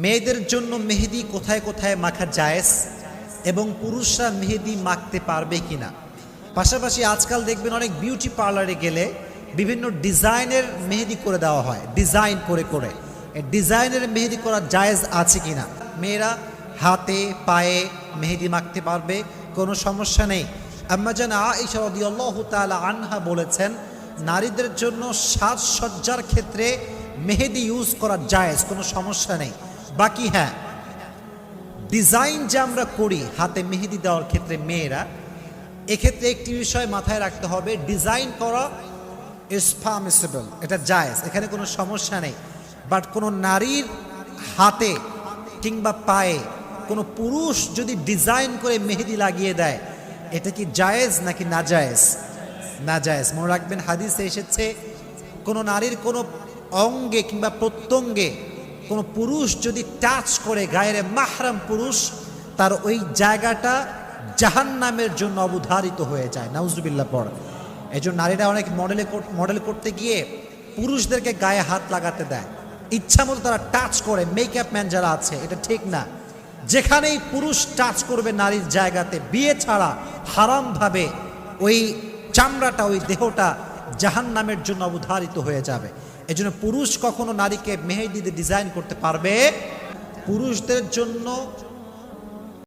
মেয়েদের জন্য মেহেদি কোথায় কোথায় মাখা জায়েজ এবং পুরুষরা মেহেদি মাখতে পারবে কিনা। পাশাপাশি আজকাল দেখবেন অনেক বিউটি পার্লারে গেলে বিভিন্ন ডিজাইনের মেহেদি করে দেওয়া হয়, ডিজাইন করে করে। ডিজাইনের মেহেদি করা জায়েজ আছে কিনা। মেয়েরা হাতে পায়ে মেহেদি মাখতে পারবে, কোনো সমস্যা নেই। আম্মা জান আয়েশা রাদিয়াল্লাহু তাআলা আনহা বলেছেন, নারীদের জন্য সাজসজ্জার ক্ষেত্রে মেহেদি ইউজ করা জায়েজ, কোনো সমস্যা নেই। বাকি হ্যাঁ, ডিজাইন যে আমরা করি হাতে মেহেদি দেওয়ার ক্ষেত্রে মেয়েরা, এক্ষেত্রে একটি বিষয় মাথায় রাখতে হবে, ডিজাইন করা ইজ পারমিসিবল, এটা জায়েজ, এখানে কোনো সমস্যা নেই। বাট কোনো নারীর হাতে কিংবা পায়ে কোনো পুরুষ যদি ডিজাইন করে মেহেদি লাগিয়ে দেয়, এটা কি জায়েজ নাকি নাজায়েজ? নাজায়েজ। মনে রাখবেন, হাদিসে এসেছে কোনো নারীর কোনো অঙ্গে কিংবা প্রত্যঙ্গে কোনো পুরুষ যদি টাচ করে, গায়ের মাহরাম পুরুষ, তার ওই জায়গাটা জাহান্নামের জন্য অবধারিত হয়ে যায়। নাউজুবিল্লাহ পড়। এই জন্য নারীরা অনেক মডেল করতে গিয়ে পুরুষদেরকে গায়ে হাত লাগাতে দেয়, ইচ্ছা মতো তারা টাচ করে। মেকআপ ম্যান যারা আছে, এটা ঠিক না। যেখানেই পুরুষ টাচ করবে নারীর জায়গাতে, বিয়ে ছাড়া হারামভাবে ওই চামড়াটা, ওই দেহটা জাহান্নামের জন্য অবধারিত হয়ে যাবে। এই জন্য পুরুষ কখনো নারীকে মেহেদি দিয়ে ডিজাইন করতে পারবে। পুরুষদের জন্য